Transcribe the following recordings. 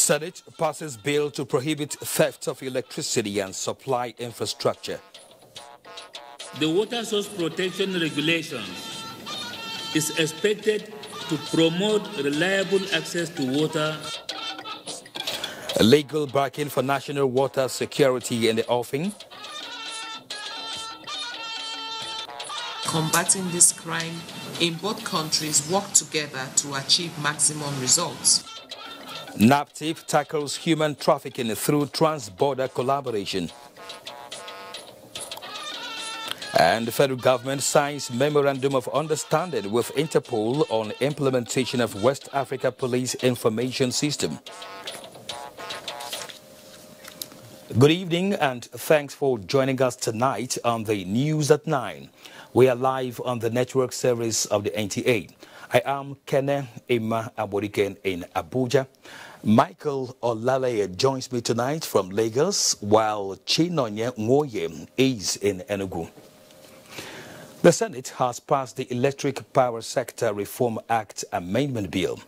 Senate passes bill to prohibit theft of electricity and supply infrastructure. The Water Source Protection Regulations is expected to promote reliable access to water. A legal backing for national water security in the offing. Combating this crime in both countries work together to achieve maximum results. NAPTIP tackles human trafficking through trans-border collaboration. And the federal government signs memorandum of understanding with Interpol on implementation of West Africa Police Information System. Good evening and thanks for joining us tonight on the News at 9. We are live on the network service of the NTA. I am Kene Emma Aboriken in Abuja. Michael Olaleye joins me tonight from Lagos, while Chinonye Nwoye is in Enugu. The Senate has passed the Electric Power Sector Reform Act Amendment Bill.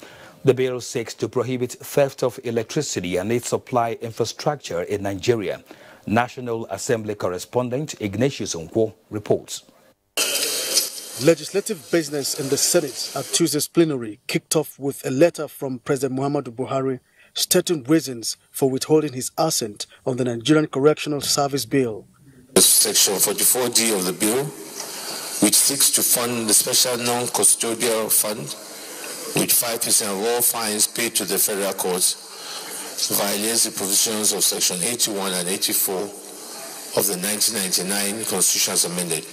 The bill seeks to prohibit theft of electricity and its supply infrastructure in Nigeria. National Assembly correspondent Ignatius Nkwo reports. Legislative business in the Senate at Tuesday's plenary kicked off with a letter from President Muhammadu Buhari stating reasons for withholding his assent on the Nigerian Correctional Service Bill. Section 44D of the bill, which seeks to fund the special non-custodial fund with 5% of all fines paid to the federal courts, violates the provisions of Section 81 and 84 of the 1999 Constitution as amended.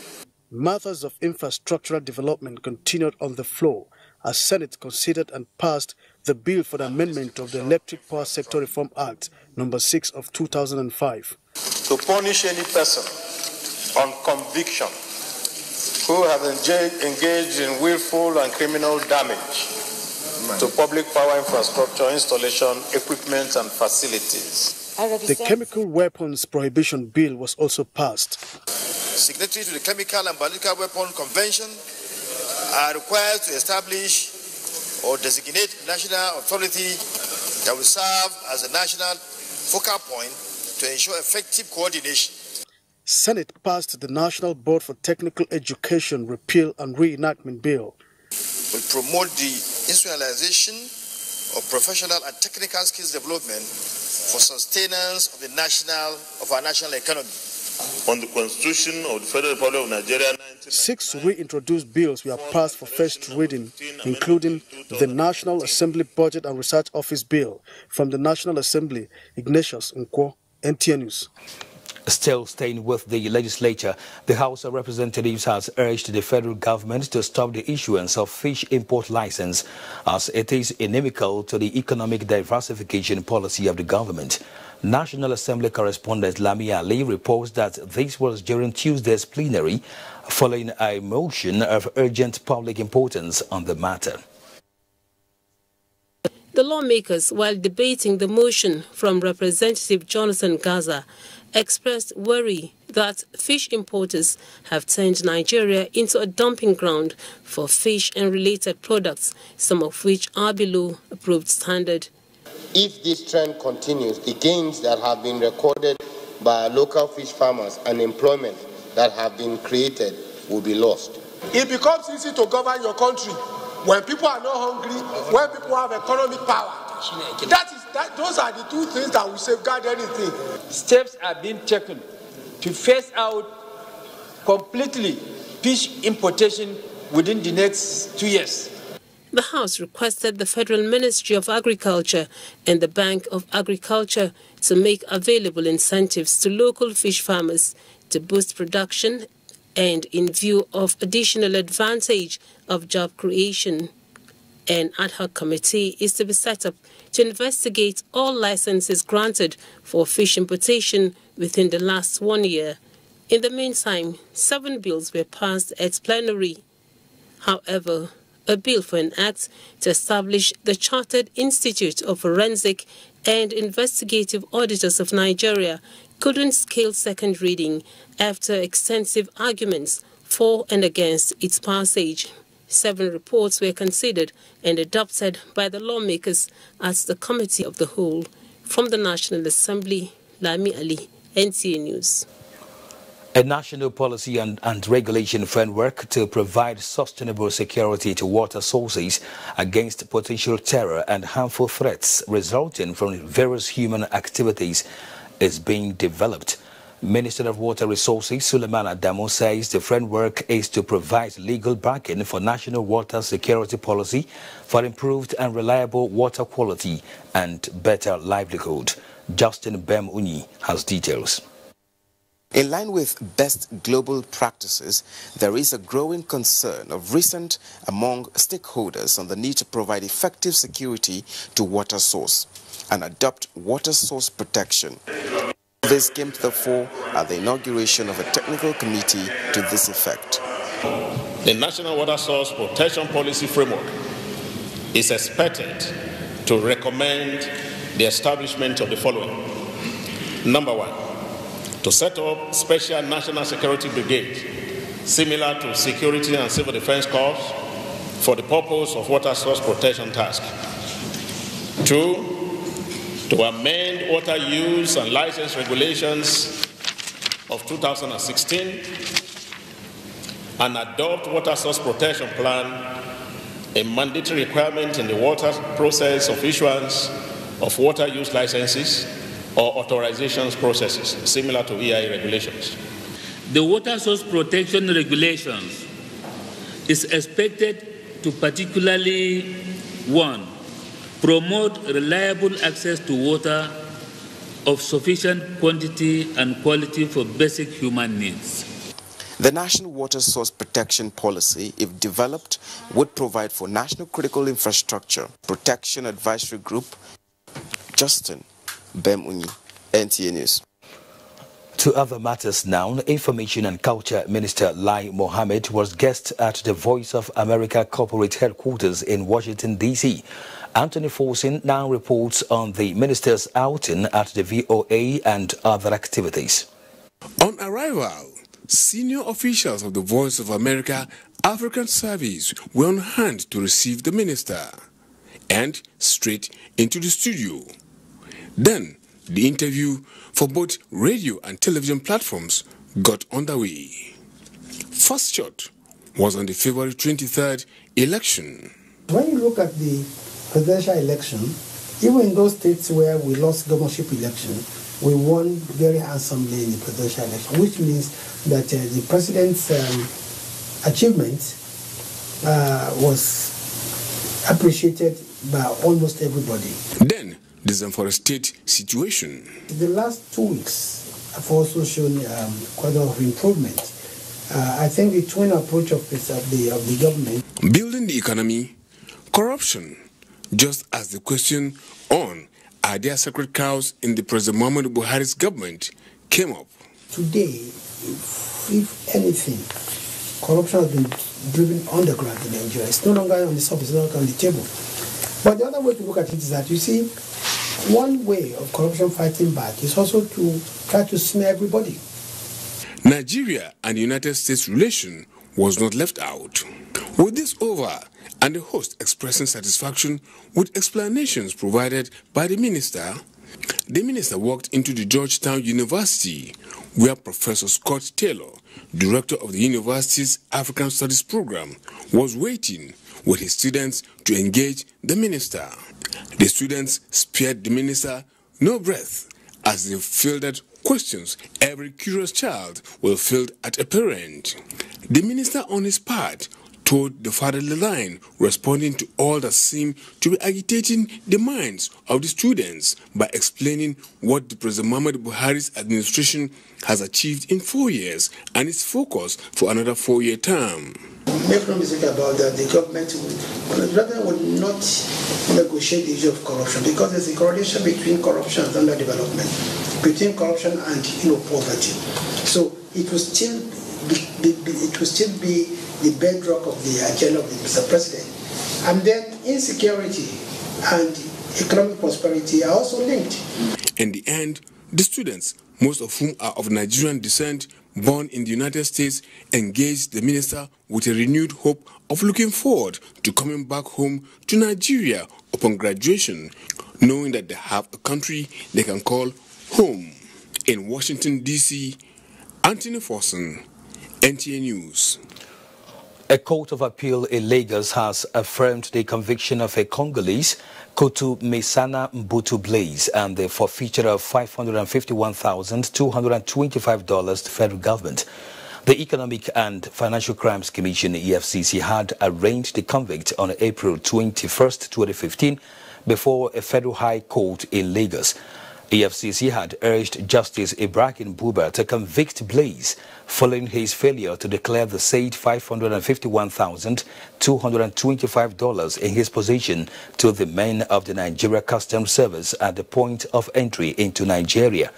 Matters of infrastructural development continued on the floor as Senate considered and passed the bill for the amendment of the Electric Power Sector Reform Act No. 6 of 2005. To punish any person on conviction who has engaged in willful and criminal damage to public power infrastructure, installation, equipment and facilities. The Chemical Weapons Prohibition Bill was also passed. Signatories to the Chemical and Biological Weapon Convention are required to establish or designate national authority that will serve as a national focal point to ensure effective coordination. Senate passed the National Board for Technical Education Repeal and Reenactment Bill. Will promote the institutionalization of professional and technical skills development for sustenance of our national economy. On the Constitution of the Federal Republic of Nigeria. 6 reintroduced bills were passed for first reading, including the National Assembly Budget and Research Office Bill from the National Assembly. Ignatius Nkwo, NTA News. Still staying with the legislature, the House of Representatives has urged the federal government to stop the issuance of fish import license as it is inimical to the economic diversification policy of the government. National Assembly correspondent Lami Ali reports that this was during Tuesday's plenary following a motion of urgent public importance on the matter. The lawmakers, while debating the motion from Representative Jonathan Gaza, expressed worry that fish importers have turned Nigeria into a dumping ground for fish and related products, some of which are below approved standard. If this trend continues, the gains that have been recorded by local fish farmers and employment that have been created will be lost. It becomes easy to govern your country when people are not hungry, when people have economic power. Those are the two things that will safeguard anything. Steps are being taken to phase out completely fish importation within the next 2 years. The House requested the Federal Ministry of Agriculture and the Bank of Agriculture to make available incentives to local fish farmers to boost production and in view of additional advantage of job creation. An ad hoc committee is to be set up to investigate all licenses granted for fish importation within the last 1 year. In the meantime, 7 bills were passed at plenary. However, a bill for an act to establish the Chartered Institute of Forensic and Investigative Auditors of Nigeria couldn't scale second reading after extensive arguments for and against its passage. 7 reports were considered and adopted by the lawmakers as the Committee of the Whole. From the National Assembly, Lami Ali, NTA News. A national policy and regulation framework to provide sustainable security to water sources against potential terror and harmful threats resulting from various human activities is being developed. Minister of Water Resources Suleiman Adamu says the framework is to provide legal backing for national water security policy for improved and reliable water quality and better livelihood. Justin Bem Unyi has details. In line with best global practices, there is a growing concern of recent among stakeholders on the need to provide effective security to water source and adopt water source protection. This came to the fore at the inauguration of a technical committee to this effect. The National Water Source Protection Policy Framework is expected to recommend the establishment of the following. Number 1. To set up special national security brigade, similar to security and civil defense corps, for the purpose of water source protection task. 2. To amend water use and license regulations of 2016 and adopt water source protection plan, a mandatory requirement in the water process of issuance of water use licenses or authorizations processes, similar to EIA regulations. The water source protection regulations is expected to particularly, 1, promote reliable access to water of sufficient quantity and quality for basic human needs. The National Water Source Protection Policy, if developed, would provide for National Critical Infrastructure Protection Advisory Group. Justin Bem Unyi, NTA News. To other matters now, Information and Culture Minister Lai Mohammed was guest at the Voice of America corporate headquarters in Washington, D.C. Anthony Forsin now reports on the minister's outing at the VOA and other activities. On arrival, senior officials of the Voice of America African Service were on hand to receive the minister and straight into the studio. Then, the interview for both radio and television platforms got underway. First shot was on the February 23rd election. When you look at the presidential election, even in those states where we lost governorship election, we won very handsomely in the presidential election, which means that the president's achievement was appreciated by almost everybody. Then, the Zamfara state situation. The last 2 weeks have also shown quite a lot of improvement. I think the twin approach of the government. Building the economy, corruption, just as the question on are there sacred cows in the President Muhammadu Buhari's government came up. Today, if anything, corruption has been driven underground in Nigeria. It's no longer on the surface, it's no longer on the table. But the other way to look at it is that, you see, one way of corruption fighting back is also to try to smear everybody. Nigeria and the United States relation was not left out. With this over, and the host expressing satisfaction with explanations provided by the minister walked into the Georgetown University, where Professor Scott Taylor, director of the university's African Studies program, was waiting with his students to engage the minister. The students spared the minister no breath as they fielded questions every curious child will field at a parent. The minister, on his part, towed the fatherly line, responding to all that seemed to be agitating the minds of the students by explaining what the President Muhammadu Buhari's administration has achieved in 4 years and its focus for another 4-year term. Make no mistake about that, the government will not negotiate the issue of corruption, because there's a correlation between corruption and underdevelopment, between corruption and poverty. So it will still be the bedrock of the agenda of the Mr. President. And then insecurity and economic prosperity are also linked. In the end, the students, most of whom are of Nigerian descent, born in the United States, engaged the minister with a renewed hope of looking forward to coming back home to Nigeria upon graduation, knowing that they have a country they can call home. In Washington, D.C., Anthony Forson, NTA News. A court of appeal in Lagos has affirmed the conviction of a Congolese, Kotu Mesana Mbutu Blaise, and the forfeiture of $551,225 to the federal government. The Economic and Financial Crimes Commission, EFCC, had arraigned the convict on April 21, 2015, before a federal high court in Lagos. EFCC had urged Justice Ibrahim Buba to convict Blaise following his failure to declare the said $551,225 in his possession to the men of the Nigeria Customs Service at the point of entry into Nigeria.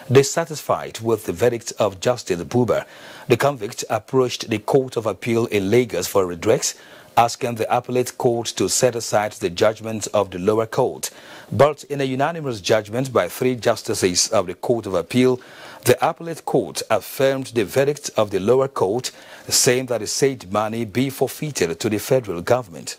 Dissatisfied with the verdict of Justice Buba, the convict approached the Court of Appeal in Lagos for redress, asking the appellate court to set aside the judgment of the lower court. But in a unanimous judgment by 3 justices of the Court of Appeal, the appellate court affirmed the verdict of the lower court, saying that the said money be forfeited to the federal government.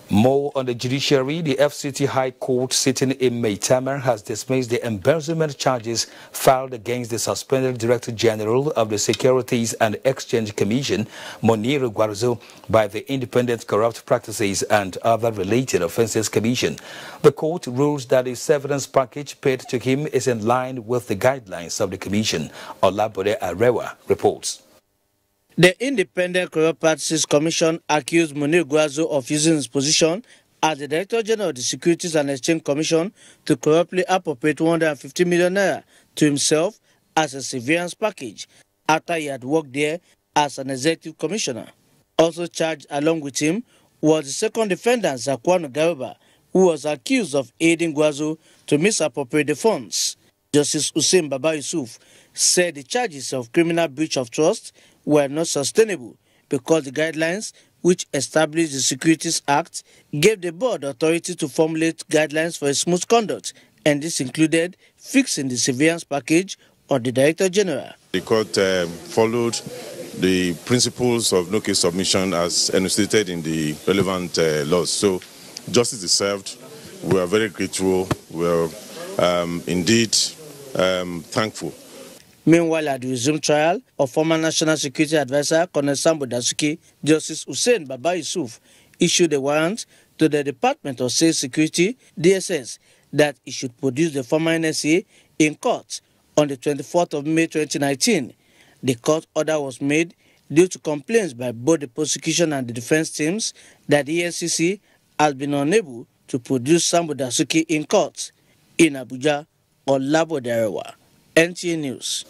More on the judiciary, the FCT High Court sitting in Maitama has dismissed the embezzlement charges filed against the suspended Director General of the Securities and Exchange Commission, Moniru Gwarzo, by the Independent Corrupt Practices and Other Related Offences Commission. The court rules that the severance package paid to him is in line with the guidelines of the commission. Olabode Arewa reports. The Independent Corrupt Practices Commission accused Moniru Gwarzo of using his position as the Director General of the Securities and Exchange Commission to corruptly appropriate 150 million naira to himself as a severance package after he had worked there as an executive commissioner. Also charged along with him was the second defendant, Zakwano Garba, who was accused of aiding Gwarzo to misappropriate the funds. Justice Hussein Baba Yusuf said the charges of criminal breach of trust were not sustainable because the guidelines which established the Securities Act gave the board authority to formulate guidelines for a smooth conduct, and this included fixing the severance package of the Director General. The court followed the principles of no case submission as enunciated in the relevant laws. So justice is served. We are very grateful. We are indeed thankful. Meanwhile, at the resumed trial of former National Security Advisor Colonel Sambo Dasuki, Justice Hussein Baba Yusuf issued a warrant to the Department of State Security, DSS, that it should produce the former NSA in court on the 24th of May 2019. The court order was made due to complaints by both the prosecution and the defense teams that the EFCC has been unable to produce Sambo Dasuki in court. In Abuja, Olabode Arewa, NTA News.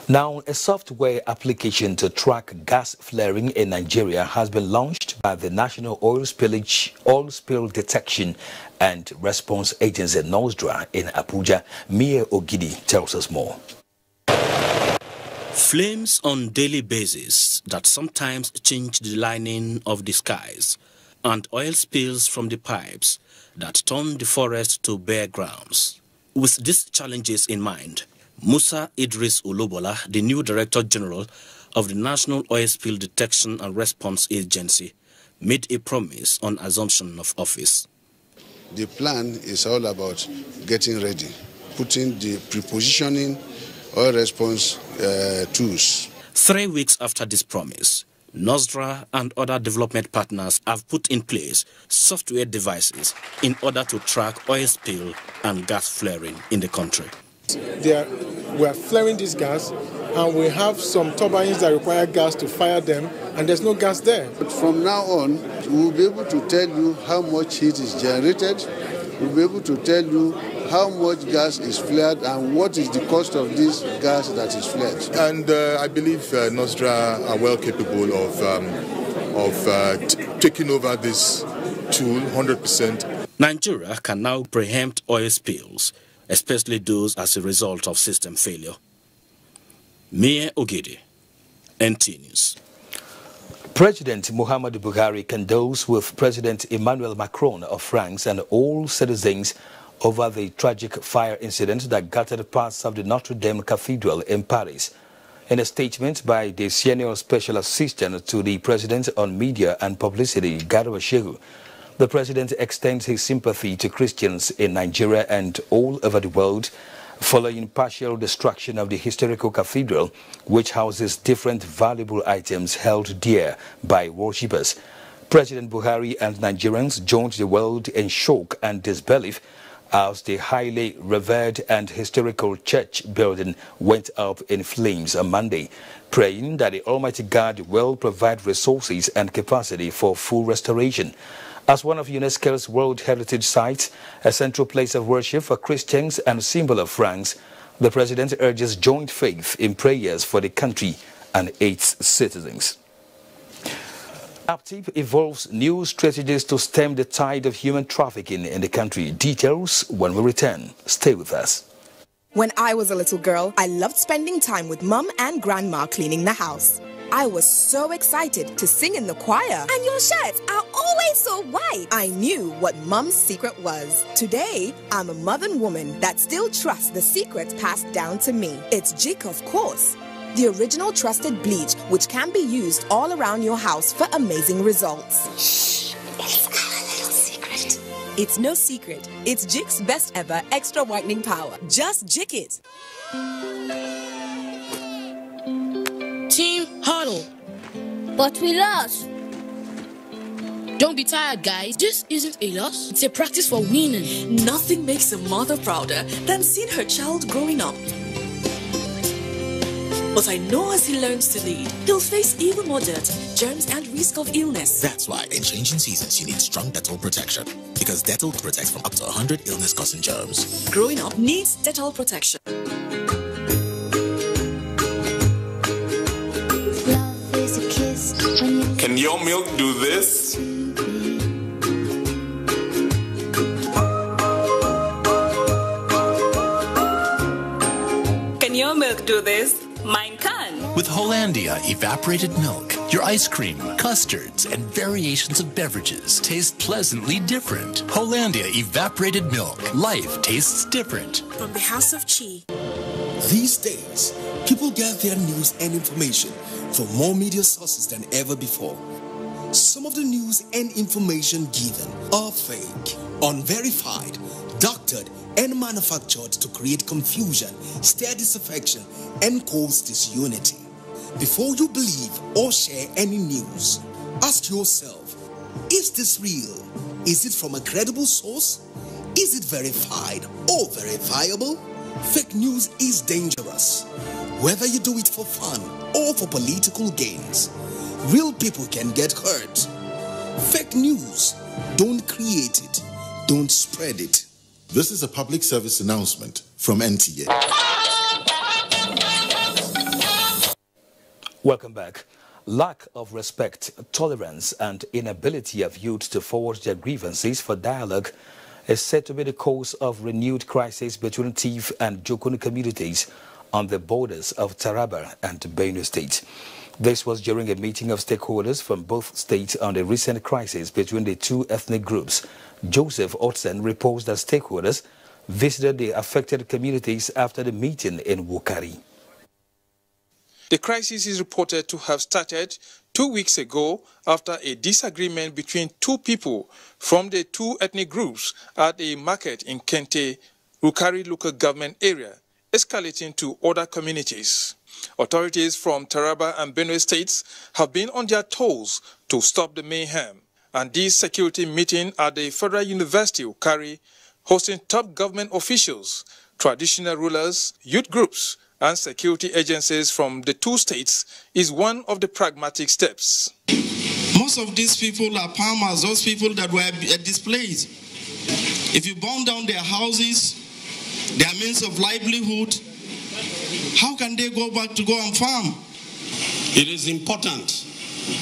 Now, a software application to track gas flaring in Nigeria has been launched by the National Oil Spill Detection and Response Agency, NOSDRA, in Abuja. Mie Ogidi tells us more. Flames on daily basis that sometimes change the lining of the skies, and oil spills from the pipes that turn the forest to bare grounds. With these challenges in mind, Musa Idris Olobola, the new Director General of the National Oil Spill Detection and Response Agency, made a promise on assumption of office. The plan is all about getting ready, putting the prepositioning oil response tools. 3 weeks after this promise, NOSDRA and other development partners have put in place software devices in order to track oil spill and gas flaring in the country. We are flaring this gas, and we have some turbines that require gas to fire them, and there's no gas there. But from now on, we will be able to tell you how much heat is generated. We'll be able to tell you how much gas is flared and what is the cost of this gas that is flared. And I believe NOSDRA are well capable of taking over this tool 100%. Nigeria can now preempt oil spills, especially those as a result of system failure. Mie Ogidi, NT News. President Muhammadu Buhari condoles with President Emmanuel Macron of France and all citizens over the tragic fire incident that gutted parts of the Notre Dame Cathedral in Paris. In a statement by the senior special assistant to the president on media and publicity, Garba Shehu, the president extends his sympathy to Christians in Nigeria and all over the world following partial destruction of the historical cathedral, which houses different valuable items held dear by worshippers. President Buhari and Nigerians joined the world in shock and disbelief as the highly revered and historical church building went up in flames on Monday, praying that the Almighty God will provide resources and capacity for full restoration. As one of UNESCO's World Heritage Sites, a central place of worship for Christians and symbol of France, the president urges joint faith in prayers for the country and its citizens. APTIP evolves new strategies to stem the tide of human trafficking in the country. Details when we return. Stay with us. When I was a little girl, I loved spending time with Mum and Grandma cleaning the house. I was so excited to sing in the choir. And your shirts are always so white. I knew what Mum's secret was. Today, I'm a modern woman that still trusts the secrets passed down to me. It's Jik, of course. The original trusted bleach, which can be used all around your house for amazing results. Shh, it's our little secret. It's no secret. It's Jik's best ever extra whitening power. Just Jik it. Team huddle. But we lost. Don't be tired, guys. This isn't a loss. It's a practice for winning. Nothing makes a mother prouder than seeing her child growing up. But I know as he learns to lead, he'll face even more dirt, germs, and risk of illness. That's why in changing seasons, you need strong Dettol protection. Because Dettol protects from up to 100 illness-causing germs. Growing up needs Dettol protection. Can your milk do this? Can your milk do this? Mine can. With Hollandia evaporated milk, your ice cream, custards, and variations of beverages taste pleasantly different. Hollandia evaporated milk. Life tastes different. From the House of Chi. These days, people get their news and information from more media sources than ever before. Some of the news and information given are fake, unverified, doctored, and manufactured to create confusion, stir disaffection, and cause disunity. Before you believe or share any news, ask yourself, is this real? Is it from a credible source? Is it verified or verifiable? Fake news is dangerous, whether you do it for fun or for political gains. Real people can get hurt. Fake news, don't create it, don't spread it. This is a public service announcement from NTA. Welcome back. Lack of respect, tolerance, and inability of youth to forward their grievances for dialogue is said to be the cause of renewed crisis between Tiv and Jokun communities on the borders of Taraba and Benue State. This was during a meeting of stakeholders from both states on the recent crisis between the two ethnic groups. Joseph Otsen reports that stakeholders visited the affected communities after the meeting in Wukari. The crisis is reported to have started 2 weeks ago after a disagreement between two people from the two ethnic groups at a market in Kente, Wukari local government area, escalating to other communities. Authorities from Taraba and Benue states have been on their toes to stop the mayhem, and this security meeting at the Federal University Wukari, hosting top government officials, traditional rulers, youth groups, and security agencies from the two states is one of the pragmatic steps. Most of these people are farmers, those people that were displaced. If you burn down their houses, their means of livelihood, how can they go back to go and farm? It is important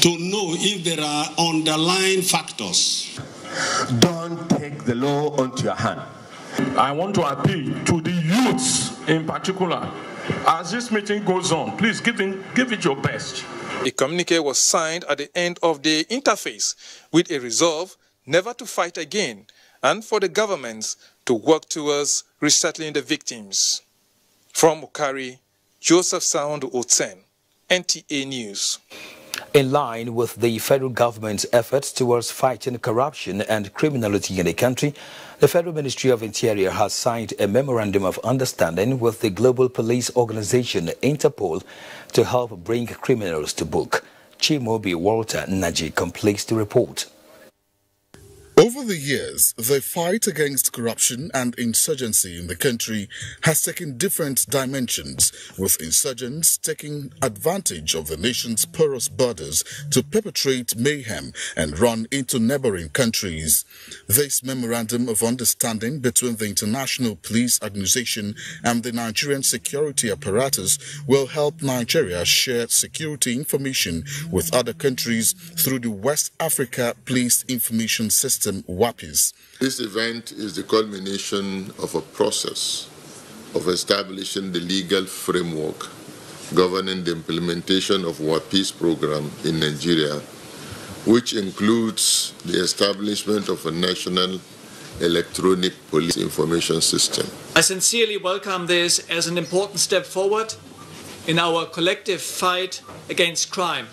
to know if there are underlying factors. Don't take the law onto your hand. I want to appeal to the youths in particular. As this meeting goes on, please give it your best. A communique was signed at the end of the interface with a resolve never to fight again and for the governments to work towards resettling the victims. From Ukari, Joseph Sound Otsen, NTA News. In line with the federal government's efforts towards fighting corruption and criminality in the country, the Federal Ministry of Interior has signed a memorandum of understanding with the global police organization Interpol to help bring criminals to book. Chimobi Walter Naji completes the report. Over the years, the fight against corruption and insurgency in the country has taken different dimensions, with insurgents taking advantage of the nation's porous borders to perpetrate mayhem and run into neighboring countries. This memorandum of understanding between the International Police Organization and the Nigerian security apparatus will help Nigeria share security information with other countries through the West Africa Police Information System, WAPIS. This event is the culmination of a process of establishing the legal framework governing the implementation of WAPIS program in Nigeria, which includes the establishment of a national electronic police information system. I sincerely welcome this as an important step forward in our collective fight against crime.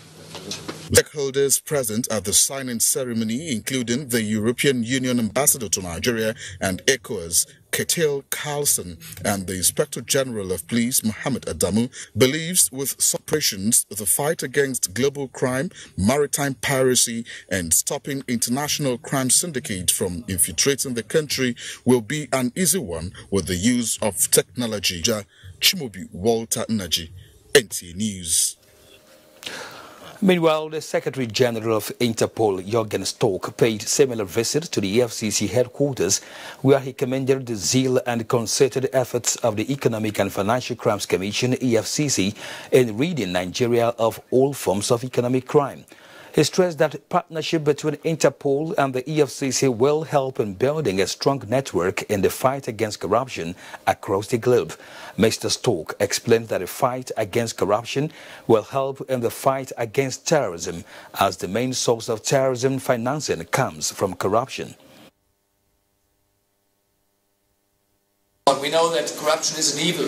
Stakeholders present at the signing ceremony, including the European Union Ambassador to Nigeria and ECOWAS, Ketil Carlson, and the Inspector General of Police, Mohammed Adamu, believes with operations the fight against global crime, maritime piracy, and stopping international crime syndicates from infiltrating the country will be an easy one with the use of technology. Chimobi Walter Naji, NTA News. Meanwhile, the Secretary General of Interpol, Jürgen Stork, paid similar visit to the EFCC headquarters, where he commended the zeal and concerted efforts of the Economic and Financial Crimes Commission, EFCC, in ridding Nigeria of all forms of economic crime. He stressed that partnership between Interpol and the EFCC will help in building a strong network in the fight against corruption across the globe. Mr. Stork explained that the fight against corruption will help in the fight against terrorism, as the main source of terrorism financing comes from corruption. We know that corruption is an evil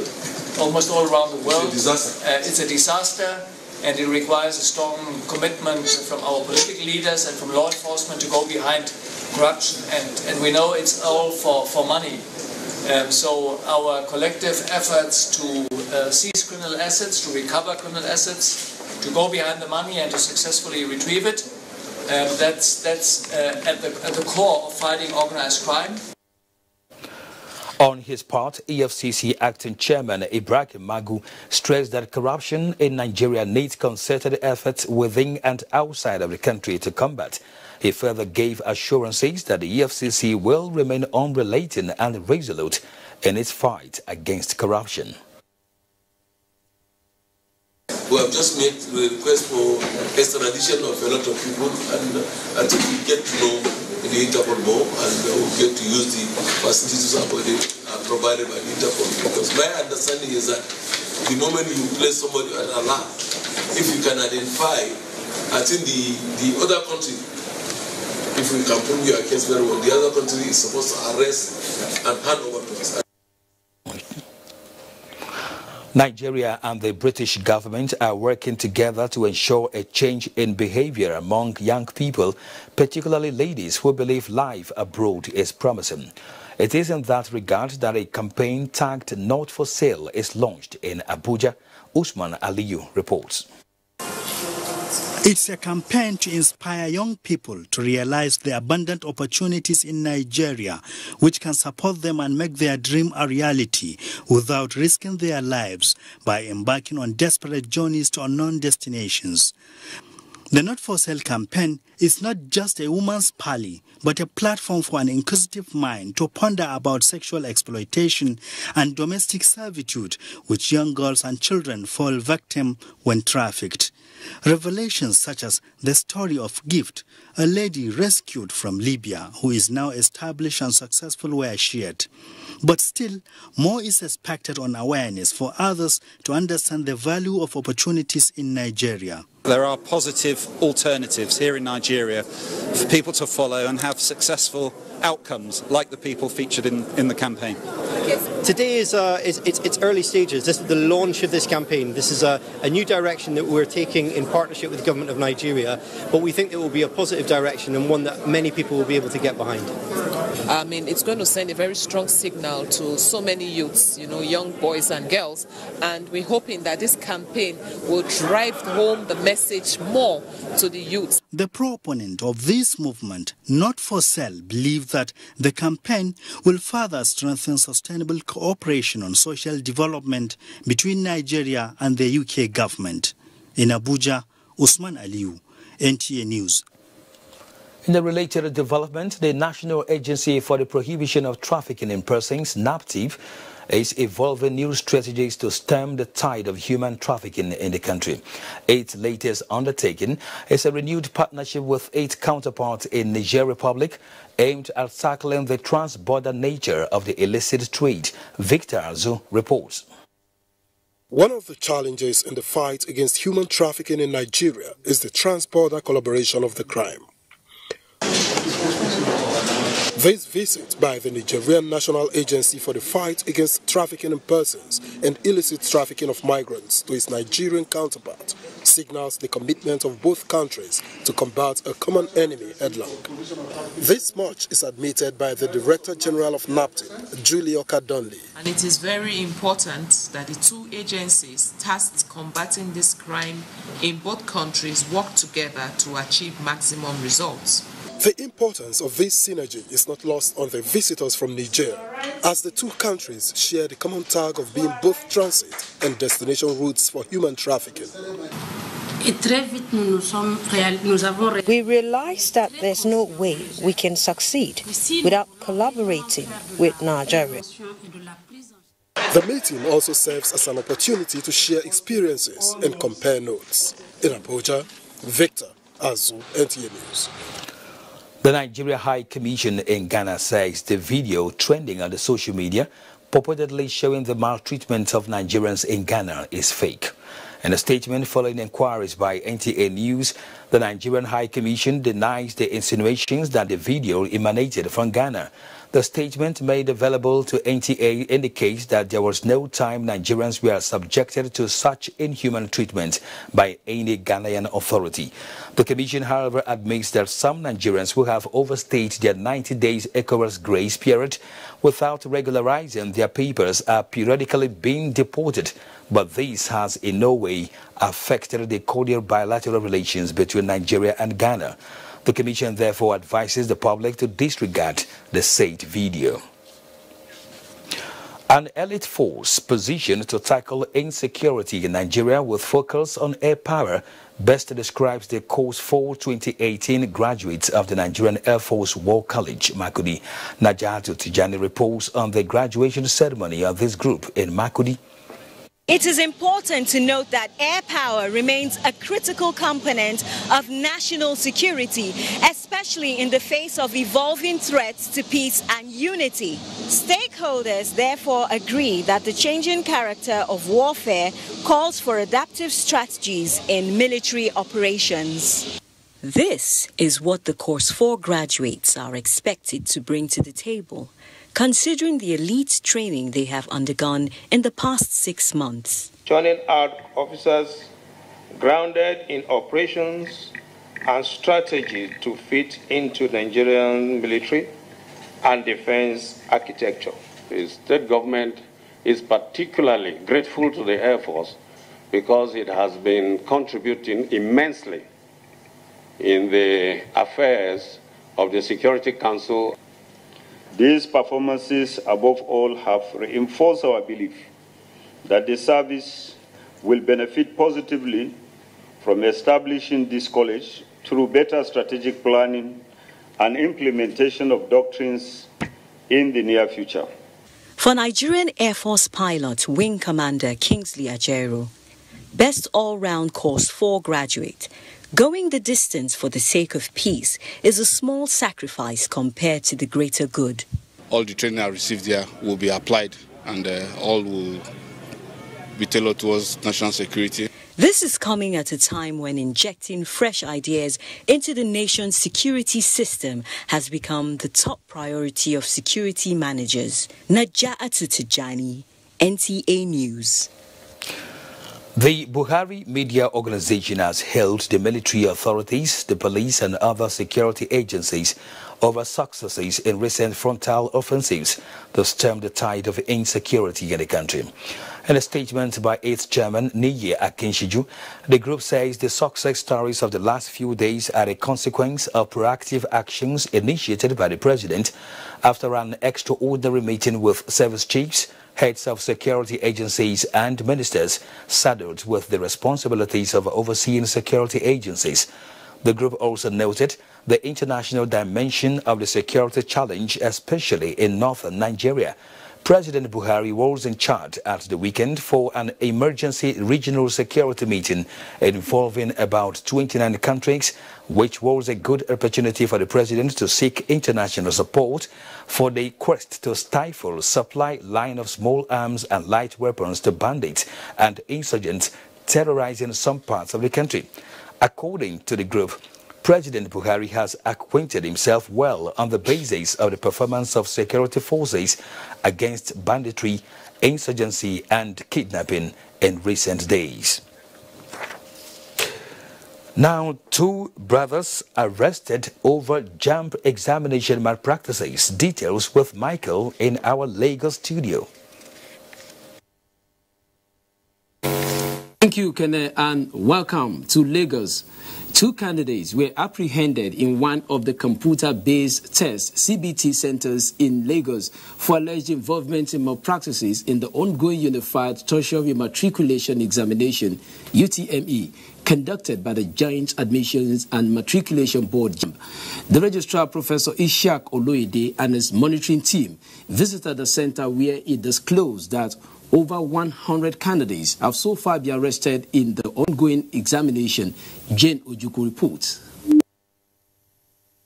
almost all around the world. It's a disaster. And it requires a strong commitment from our political leaders and from law enforcement to go behind corruption. And we know it's all for money. So our collective efforts to seize criminal assets, to recover criminal assets, to go behind the money and to successfully retrieve it, that's at the core of fighting organized crime. On his part, EFCC Acting Chairman Ibrahim Magu stressed that corruption in Nigeria needs concerted efforts within and outside of the country to combat. He further gave assurances that the EFCC will remain unrelenting and resolute in its fight against corruption. We have just made the request for extradition of a lot of people, and I think we get to know the Interpol more, and we'll get to use the facilities provided by the Interpol. Because my understanding is that the moment you place somebody on alert, if you can identify, I think the other country, if we can prove your case very well, the other country is supposed to arrest and hand over to us. Nigeria and the British government are working together to ensure a change in behavior among young people, particularly ladies who believe life abroad is promising. It is in that regard that a campaign tagged Not for Sale is launched in Abuja. Usman Aliyu reports. It's a campaign to inspire young people to realize the abundant opportunities in Nigeria, which can support them and make their dream a reality without risking their lives by embarking on desperate journeys to unknown destinations. The Not for Sale campaign is not just a woman's parley, but a platform for an inquisitive mind to ponder about sexual exploitation and domestic servitude, which young girls and children fall victim when trafficked. Revelations such as the story of Gift, a lady rescued from Libya who is now established and successful, were shared. But still, more is expected on awareness for others to understand the value of opportunities in Nigeria. There are positive alternatives here in Nigeria for people to follow and have successful outcomes like the people featured in the campaign. Today is it's early stages. This is the launch of this campaign. This is a new direction that we're taking in partnership with the government of Nigeria, but we think it will be a positive direction and one that many people will be able to get behind. I mean, it's going to send a very strong signal to so many youths, young boys and girls, and we're hoping that this campaign will drive home the message more to the youths. The proponent of this movement, Not for Sale, believe that the campaign will further strengthen sustainable cooperation on social development between Nigeria and the UK government. In Abuja, Usman Aliyu, NTA News. In a related development, the National Agency for the Prohibition of Trafficking in Persons, NAPTIP, is evolving new strategies to stem the tide of human trafficking in the country. Its latest undertaking is a renewed partnership with its counterparts in Niger Republic, aimed at tackling the trans-border nature of the illicit trade. Victor Azu reports. One of the challenges in the fight against human trafficking in Nigeria is the trans-border collaboration of the crime. This visit by the Nigerian National Agency for the Fight Against Trafficking in Persons and Illicit Trafficking of Migrants to its Nigerian counterpart signals the commitment of both countries to combat a common enemy headlong. This much is admitted by the Director General of NAPTIP, Julie Okadonli. And it is very important that the two agencies tasked combating this crime in both countries work together to achieve maximum results. The importance of this synergy is not lost on the visitors from Niger, as the two countries share the common tag of being both transit and destination routes for human trafficking. We realize that there's no way we can succeed without collaborating with Nigeria. The meeting also serves as an opportunity to share experiences and compare notes. In Abuja, Victor Azu, NTA News. The Nigeria High Commission in Ghana says the video trending on the social media purportedly showing the maltreatment of Nigerians in Ghana is fake. In a statement following inquiries by NTA News, the Nigerian High Commission denies the insinuations that the video emanated from Ghana. The statement made available to NTA indicates that there was no time Nigerians were subjected to such inhuman treatment by any Ghanaian authority. The Commission, however, admits that some Nigerians who have overstayed their 90 days ECOWAS grace period without regularizing their papers are periodically being deported, but this has in no way affected the cordial bilateral relations between Nigeria and Ghana. The Commission therefore advises the public to disregard the said video. An elite force positioned to tackle insecurity in Nigeria with focus on air power best describes the course for 2018 graduates of the Nigerian Air Force War College, Makurdi. Najatu Tijani reports on the graduation ceremony of this group in Makurdi. It is important to note that air power remains a critical component of national security, especially in the face of evolving threats to peace and unity. Stakeholders therefore agree that the changing character of warfare calls for adaptive strategies in military operations. This is what the Course 4 graduates are expected to bring to the table, considering the elite training they have undergone in the past 6 months. Turning out officers grounded in operations and strategy to fit into Nigerian military and defense architecture. The state government is particularly grateful to the Air Force because it has been contributing immensely in the affairs of the Security Council. These performances, above all, have reinforced our belief that the service will benefit positively from establishing this college through better strategic planning and implementation of doctrines in the near future. For Nigerian Air Force pilot Wing Commander Kingsley Ajero, best all-round Course 4 graduate, going the distance for the sake of peace is a small sacrifice compared to the greater good. All the training I received here will be applied and all will be tailored towards national security. This is coming at a time when injecting fresh ideas into the nation's security system has become the top priority of security managers. Naja'atu Tijani, NTA News. The Buhari Media Organization has held the military authorities, the police and other security agencies over successes in recent frontal offensives to stem the tide of insecurity in the country. In a statement by its chairman, Niyi Akinshiju, the group says the success stories of the last few days are a consequence of proactive actions initiated by the president after an extraordinary meeting with service chiefs, heads of security agencies and ministers saddled with the responsibilities of overseeing security agencies. The group also noted the international dimension of the security challenge, especially in northern Nigeria. President Buhari was in charge at the weekend for an emergency regional security meeting involving about 29 countries, which was a good opportunity for the president to seek international support for the quest to stifle supply line of small arms and light weapons to bandits and insurgents terrorizing some parts of the country. According to the group, President Buhari has acquainted himself well on the basis of the performance of security forces against banditry, insurgency and kidnapping in recent days. Now, 2 brothers arrested over JAMB examination malpractices. Details with Michael in our Lagos studio. Thank you, Kene, and welcome to Lagos. 2 candidates were apprehended in one of the computer-based test CBT centers in Lagos for alleged involvement in malpractices in the ongoing Unified Tertiary Matriculation Examination, UTME, conducted by the Joint Admissions and Matriculation Board. The registrar, Professor Ishak Oloyede, and his monitoring team visited the center where he disclosed that over 100 candidates have so far been arrested in the ongoing examination. Jane Ojukwu reports.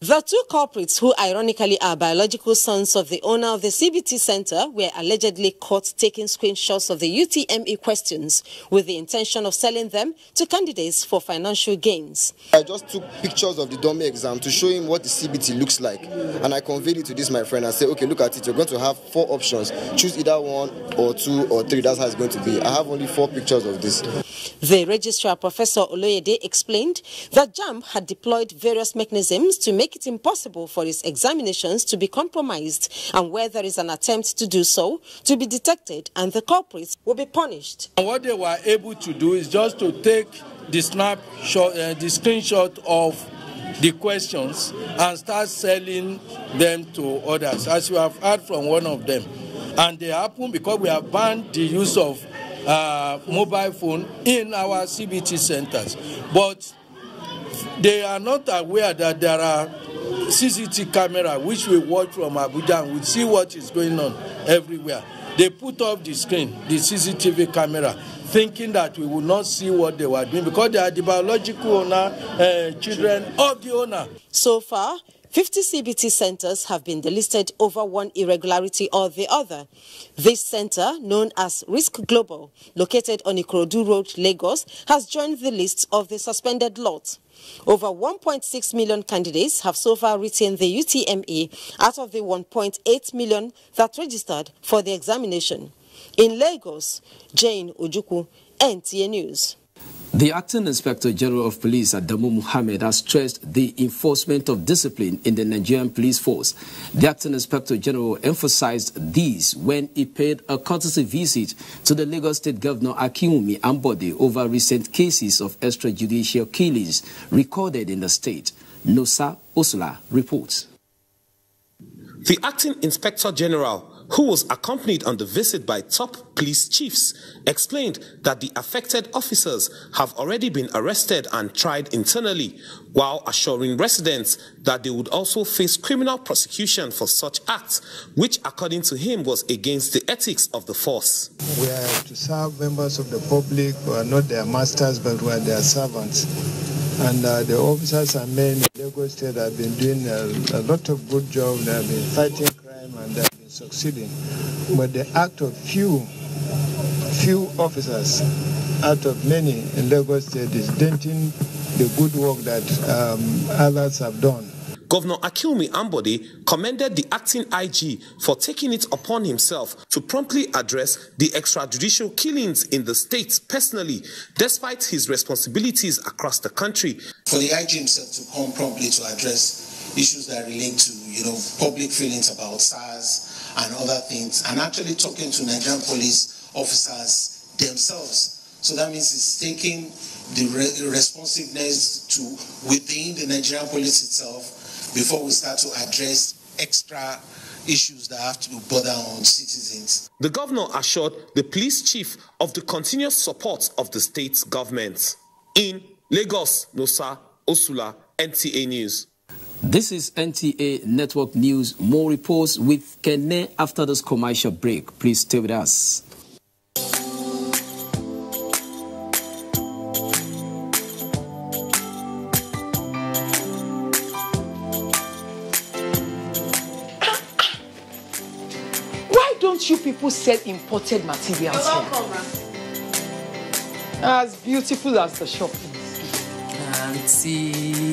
The 2 culprits, who ironically are biological sons of the owner of the CBT Center, were allegedly caught taking screenshots of the UTME questions with the intention of selling them to candidates for financial gains. I just took pictures of the dummy exam to show him what the CBT looks like, and I conveyed it to this my friend and said, okay, look at it, you're going to have 4 options. Choose either 1 or 2 or 3, that's how it's going to be. I have only 4 pictures of this. The registrar, Professor Oloyede, explained that JAMB had deployed various mechanisms to make it impossible for its examinations to be compromised, and where there is an attempt to do so, to be detected and the culprits will be punished. And what they were able to do is just to take the snapshot, the screenshot of the questions and start selling them to others, as you have heard from one of them. And they happen because we have banned the use of mobile phone in our CBT centers. But they are not aware that there are CCTV cameras which we watch from Abuja and we see what is going on everywhere. They put off the screen, the CCTV camera, thinking that we will not see what they were doing because they are the biological owner, children of the owner. So far, 50 CBT centers have been delisted over one irregularity or the other. This center, known as Risk Global, located on Ikorodu Road, Lagos, has joined the list of the suspended lot. Over 1.6 million candidates have so far written the UTME out of the 1.8 million that registered for the examination. In Lagos, Jane Ojukwu, NTA News. The Acting Inspector General of Police, Adamu Muhammad, has stressed the enforcement of discipline in the Nigerian police force. The Acting Inspector General emphasized this when he paid a courtesy visit to the Lagos State Governor Akinwumi Ambode over recent cases of extrajudicial killings recorded in the state. Nosa Osula reports. The Acting Inspector General, who was accompanied on the visit by top police chiefs, explained that the affected officers have already been arrested and tried internally, while assuring residents that they would also face criminal prosecution for such acts, which according to him was against the ethics of the force. We are to serve members of the public who are not their masters but who are their servants. And the officers and men in Lagos State have been doing a lot of good job. They have been fighting crime and they have been succeeding. But the act of few officers out of many in Lagos State is denting the good work that others have done. Governor Akinwumi Ambode commended the acting IG for taking it upon himself to promptly address the extrajudicial killings in the state personally, despite his responsibilities across the country. For the IG himself to come promptly to address issues that relate to, public feelings about SARS and other things, and actually talking to Nigerian police officers themselves. So that means it's taking the responsiveness to within the Nigerian police itself before we start to address extra issues that have to bother on citizens. The governor assured the police chief of the continuous support of the state government. In Lagos, Nosa Osula, NTA News. This is NTA Network News. More reports with Kene after this commercial break. Please stay with us. You people sell imported materials here. As beautiful as the shop is. Auntie,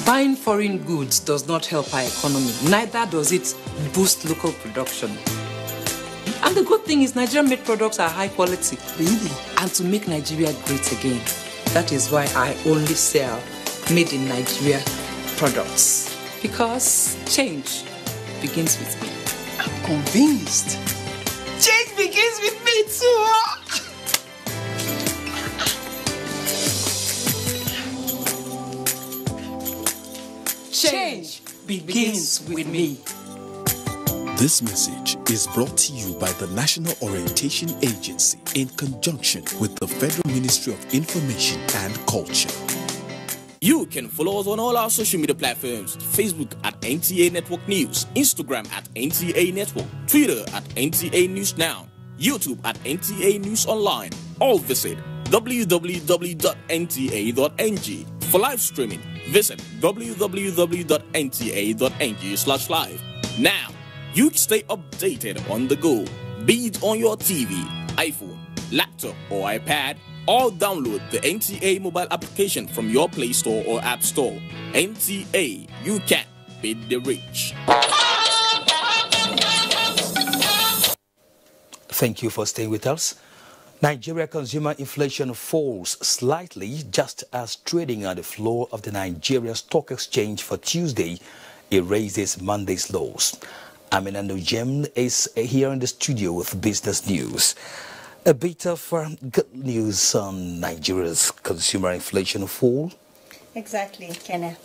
buying foreign goods does not help our economy. Neither does it boost local production. And the good thing is Nigerian-made products are high quality. Really? And to make Nigeria great again. That is why I only sell made in Nigeria products. Because change begins with me. I'm convinced. Change begins with me too. Change begins with me. This message is brought to you by the National Orientation Agency in conjunction with the Federal Ministry of Information and Culture. You can follow us on all our social media platforms: Facebook at NTA Network News, Instagram at NTA Network, Twitter at NTA News Now, YouTube at NTA News Online. Or visit www.nta.ng. For live streaming, visit www.nta.ng/live. Now, you can stay updated on the go, be it on your TV, iPhone, laptop, or iPad. Or download the NTA mobile application from your Play Store or App Store. NTA, you can beat the rich. Thank you for staying with us. Nigeria consumer inflation falls slightly just as trading at the floor of the Nigeria Stock Exchange for Tuesday erases Monday's lows. Amina Nujem is here in the studio with business news. A bit of good news on Nigeria's consumer inflation fall. Exactly, Kenneth.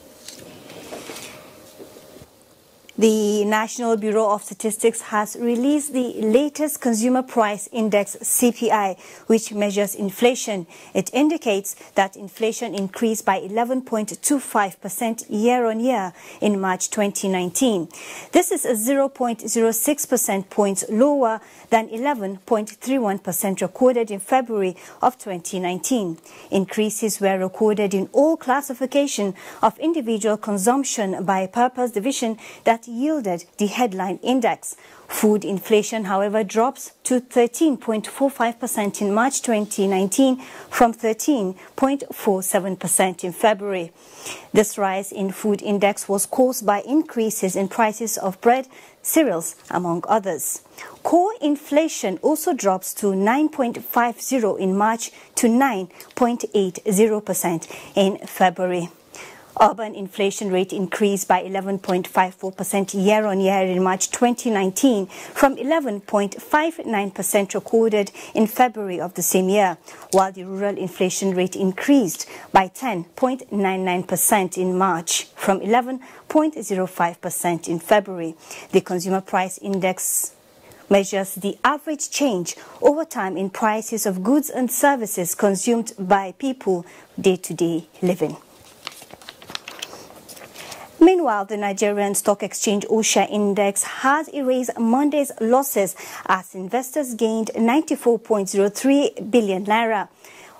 The National Bureau of Statistics has released the latest Consumer Price Index (CPI), which measures inflation. It indicates that inflation increased by 11.25% year-on-year in March 2019. This is a 0.06 percentage points lower than 11.31% recorded in February of 2019. Increases were recorded in all classification of individual consumption by purpose division that yielded the headline index. Food inflation, however, drops to 13.45% in March 2019 from 13.47% in February. This rise in food index was caused by increases in prices of bread, cereals, among others. Core inflation also drops to 9.50 in March to 9.80% in February. Urban inflation rate increased by 11.54% year-on-year in March 2019 from 11.59% recorded in February of the same year, while the rural inflation rate increased by 10.99% in March from 11.05% in February. The Consumer Price Index measures the average change over time in prices of goods and services consumed by people day-to-day living. Meanwhile, the Nigerian Stock Exchange OSHA Index has erased Monday's losses as investors gained 94.03 billion naira.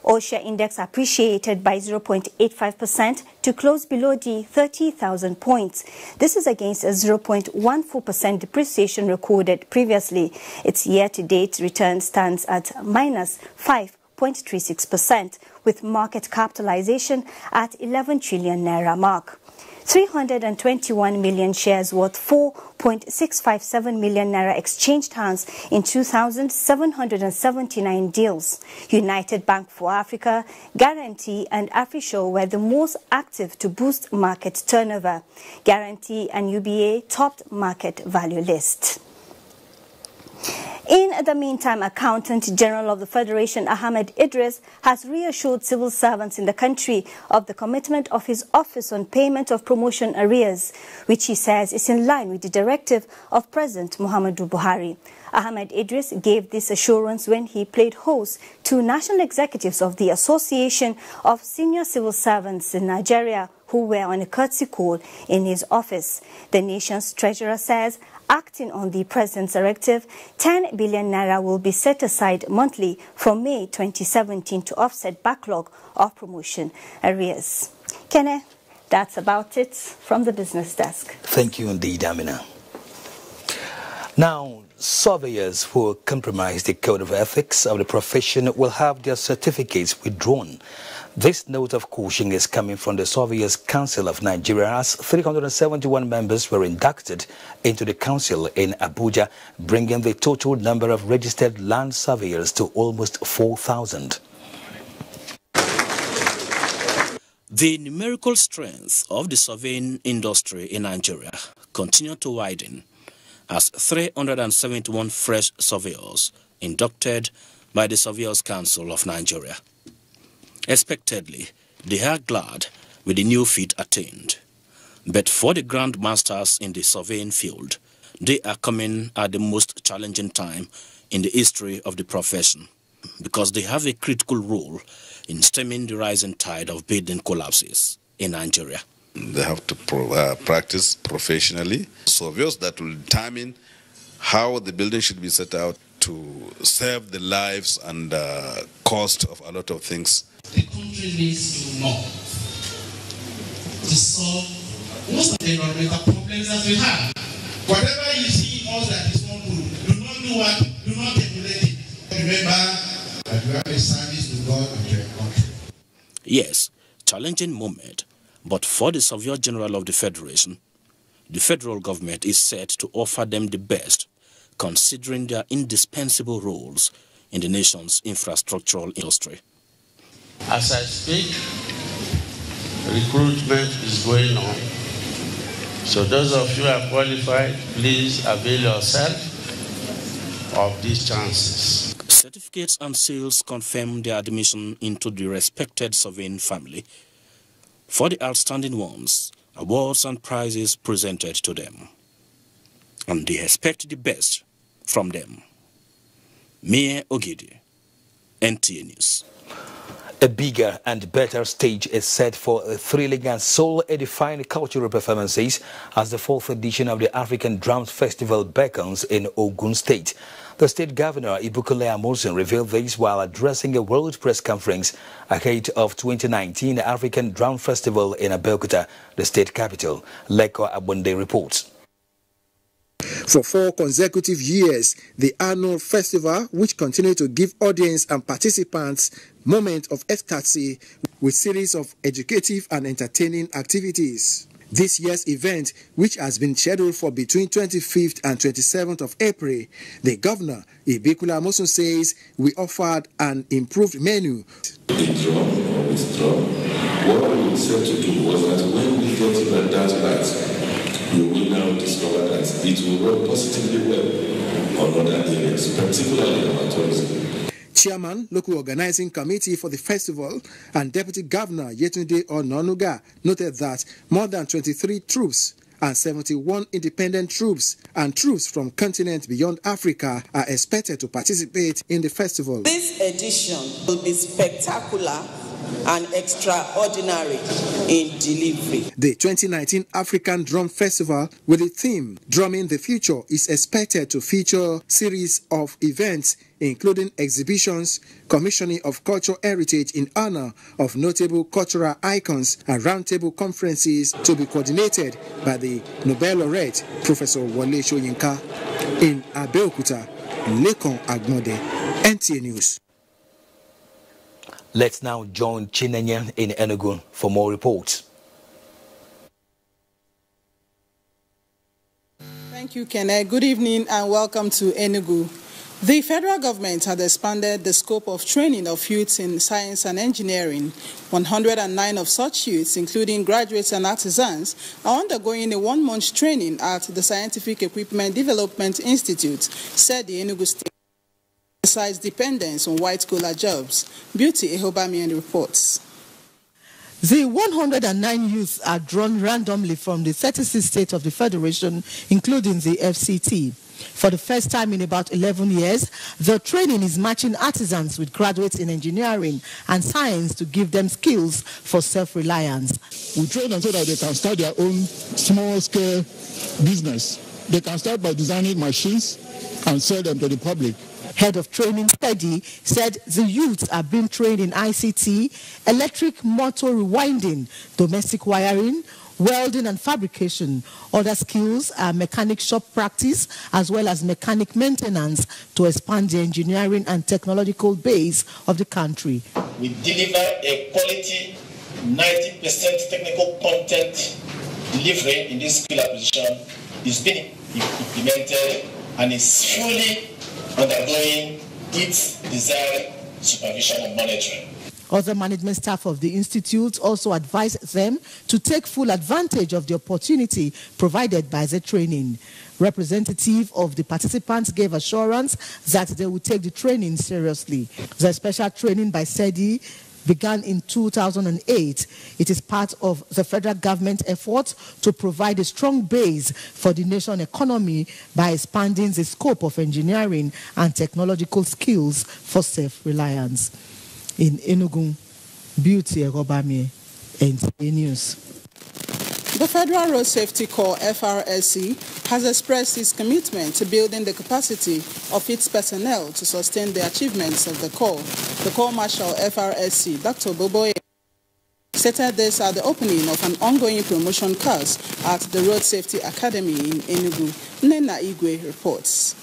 All-share index appreciated by 0.85% to close below the 30,000 points. This is against a 0.14% depreciation recorded previously. Its year-to-date return stands at minus 5.36%, with market capitalization at 11 trillion naira mark. 321 million shares worth 4.657 million naira exchanged hands in 2,779 deals. United Bank for Africa, Guarantee and AfriShow were the most active to boost market turnover. Guarantee and UBA topped market value list. In the meantime, Accountant General of the Federation, Ahmed Idris, has reassured civil servants in the country of the commitment of his office on payment of promotion arrears, which he says is in line with the directive of President Muhammadu Buhari. Ahmed Idris gave this assurance when he played host to national executives of the Association of Senior Civil Servants in Nigeria, who were on a courtesy call in his office. The nation's treasurer says, acting on the president's directive, 10 billion naira will be set aside monthly from May 2017 to offset backlog of promotion arrears. Kene, that's about it from the business desk. Thank you indeed, Amina. Now, surveyors who compromise the code of ethics of the profession will have their certificates withdrawn. This note of caution is coming from the Surveyors Council of Nigeria, as 371 members were inducted into the council in Abuja, bringing the total number of registered land surveyors to almost 4,000. The numerical strength of the surveying industry in Nigeria continued to widen, as 371 fresh surveyors inducted by the Surveyors Council of Nigeria. Expectedly, they are glad with the new feat attained. But for the grandmasters in the surveying field, they are coming at the most challenging time in the history of the profession, because they have a critical role in stemming the rising tide of building collapses in Nigeria. They have to practice professionally. Surveyors that will determine how the building should be set out to save the lives and cost of a lot of things. The country needs to know to solve most of the environmental problems that we have. Whatever you see in us that is not good, do not do what, do not emulate it. Remember that you have a service to God and to your country. Yes, challenging moment, but for the Surveyor General of the Federation, the federal government is set to offer them the best, considering their indispensable roles in the nation's infrastructural industry. As I speak, recruitment is going on. So those of you who are qualified, please avail yourself of these chances. Certificates and seals confirm their admission into the respected surveying family. For the outstanding ones, awards and prizes presented to them. And they expect the best from them. Mayor Ogidi, NTA News. A bigger and better stage is set for a thrilling and soul-edifying cultural performances as the 4th edition of the African Drums Festival beckons in Ogun State. The state governor, Ibukele Amosun, revealed this while addressing a world press conference ahead of 2019 African Drum Festival in Abeokuta, the state capital. Leko Abunde reports. For 4 consecutive years, the annual festival, which continued to give audience and participants moments of ecstasy with series of educative and entertaining activities. This year's event, which has been scheduled for between 25th and 27th of April, the governor, Ibukele Amosun, says we offered an improved menu. What we said to do was that when we get to that light, you will now discover that it will work positively well on other areas, particularly our tourism. Chairman, Local Organizing Committee for the festival, and Deputy Governor Yetunde Ononuga noted that more than 23 troops and 71 independent troops and troops from continents beyond Africa are expected to participate in the festival. This edition will be spectacular and extraordinary in delivery. The 2019 African Drum Festival, with the theme Drumming the Future, is expected to feature a series of events including exhibitions, commissioning of cultural heritage in honor of notable cultural icons, and roundtable conferences to be coordinated by the Nobel laureate Professor Wole Soyinka. In Abeokuta, Lekon Agbonde, NTA News. Let's now join Chinenye in Enugu for more reports. Thank you, Kene. Good evening and welcome to Enugu. The federal government has expanded the scope of training of youths in science and engineering. 109 of such youths, including graduates and artisans, are undergoing a one-month training at the Scientific Equipment Development Institute, said the Enugu State emphasized dependence on white-collar jobs. Beauty Ehobamian reports. The 109 youths are drawn randomly from the 36 states of the Federation, including the FCT. For the first time in about 11 years, the training is matching artisans with graduates in engineering and science to give them skills for self-reliance. We train them so that they can start their own small-scale business. They can start by designing machines and sell them to the public. Head of Training Study said the youths are being trained in ICT, electric motor rewinding, domestic wiring, welding and fabrication. Other skills are mechanic shop practice as well as mechanic maintenance to expand the engineering and technological base of the country. We deliver a quality 90% technical content delivery in this skill acquisition is being implemented and is fully undergoing its desired supervision and monitoring. Other management staff of the institute also advised them to take full advantage of the opportunity provided by the training. Representative of the participants gave assurance that they will take the training seriously. The special training by SEDI began in 2008. It is part of the federal government effort to provide a strong base for the national economy by expanding the scope of engineering and technological skills for self-reliance. In Enugu, Beauty Ehobamian, NTA News. The Federal Road Safety Corps, FRSC, has expressed its commitment to building the capacity of its personnel to sustain the achievements of the Corps. The Corps Marshal FRSC, Dr. Boboye, stated this at the opening of an ongoing promotion course at the Road Safety Academy in Enugu. Nena Igwe reports.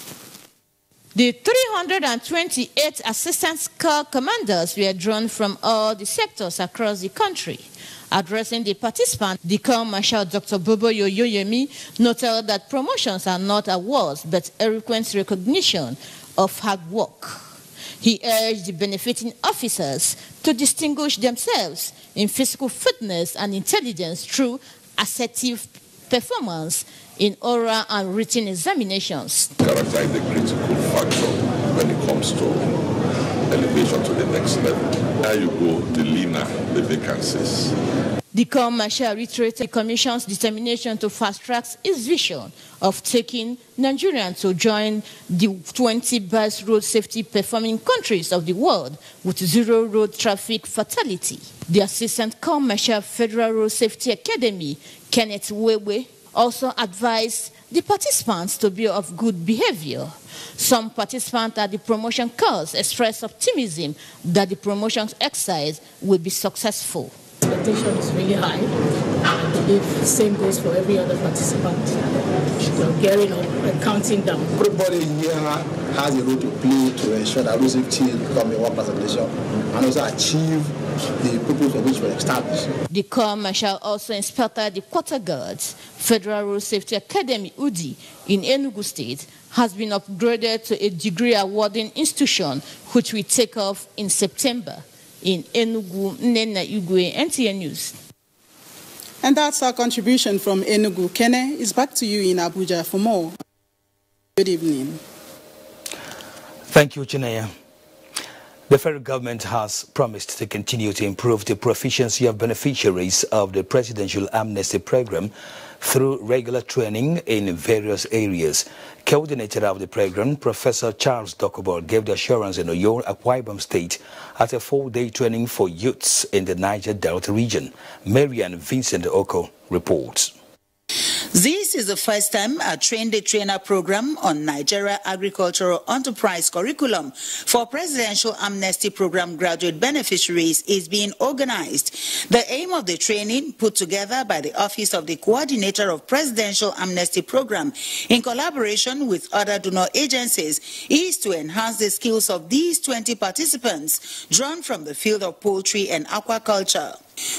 The 328 assistant corps commanders were drawn from all the sectors across the country. Addressing the participants, the Corps Marshal Dr. Boboye Oyeyemi noted that promotions are not awards but a frequent recognition of hard work. He urged the benefiting officers to distinguish themselves in physical fitness and intelligence through assertive performance in oral and written examinations. Characterize the critical factor when it comes to elevation to the next level. There you go, the leaner the vacancies. The Corps Marshal reiterated the Commission's determination to fast-track its vision of taking Nigeria to join the 20 best road safety performing countries of the world with zero road traffic fatality. The Assistant Corps Marshal Federal Road Safety Academy, Kenneth Wewe, also advised the participants to be of good behavior. Some participants at the promotion course expressed optimism that the promotion exercise will be successful. Expectation is really high. I believe the same goes for every other participant. You're gearing up and counting down. Everybody here has a role to play to ensure that road safety become a one presentation and also achieve the purpose for which we're established. The Corps Marshal also inspected the Quarter Guards. Federal Road Safety Academy, UDI, in Enugu State, has been upgraded to a degree awarding institution which will take off in September. In Enugu, Nena Igwe, NTA News. And that's our contribution from Enugu. Kene is back to you in Abuja for more. Good evening. Thank you, Chinaya. The federal government has promised to continue to improve the proficiency of beneficiaries of the Presidential Amnesty Program through regular training in various areas. Coordinator of the program, Professor Charles Dokubo, gave the assurance in Oyo, Akwa Ibom State at a 4-day training for youths in the Niger Delta region. Marian Vincent Oko reports. This is the first time a train-the-trainer program on Nigeria Agricultural Enterprise Curriculum for Presidential Amnesty Program graduate beneficiaries is being organized. The aim of the training, put together by the Office of the Coordinator of Presidential Amnesty Program in collaboration with other donor agencies, is to enhance the skills of these 20 participants drawn from the field of poultry and aquaculture.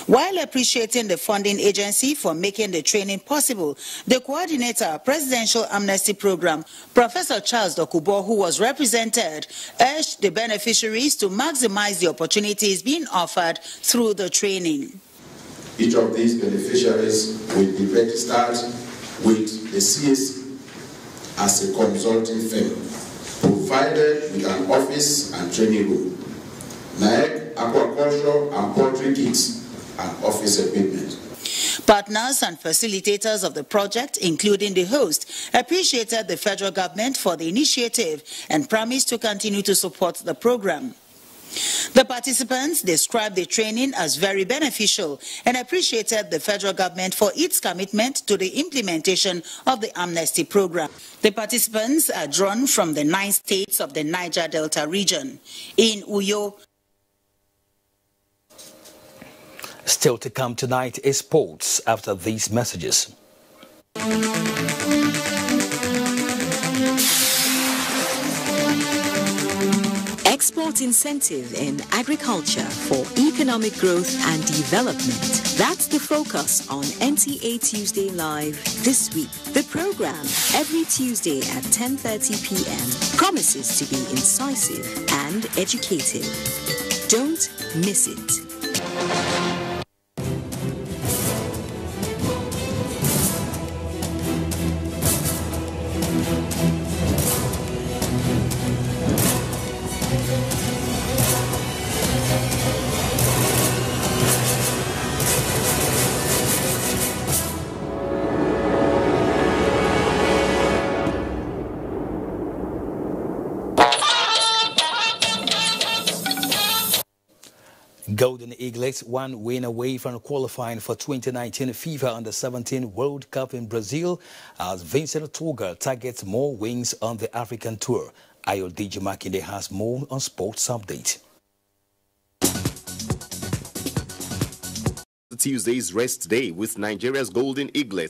While appreciating the funding agency for making the training possible, the coordinator, Presidential Amnesty Program, Professor Charles Dokubo, who was represented, urged the beneficiaries to maximize the opportunities being offered through the training. Each of these beneficiaries will be registered with the CAC as a consulting firm, provided with an office and training room, NAEC, aquaculture and poultry kits, and office equipment. Partners and facilitators of the project, including the host, appreciated the federal government for the initiative and promised to continue to support the program. The participants described the training as very beneficial and appreciated the federal government for its commitment to the implementation of the amnesty program. The participants are drawn from the 9 states of the Niger Delta region. In Uyo, still to come tonight is sports after these messages. Export incentive in agriculture for economic growth and development. That's the focus on NTA Tuesday Live this week. The program, every Tuesday at 10:30 p.m., promises to be incisive and educative. Don't miss it. Golden Eagles 1 win away from qualifying for 2019 FIFA Under-17 World Cup in Brazil as Vincent Toga targets more wins on the African Tour. Ayodiji Makinde has more on Sports Update. Tuesday's rest day with Nigeria's Golden Eagles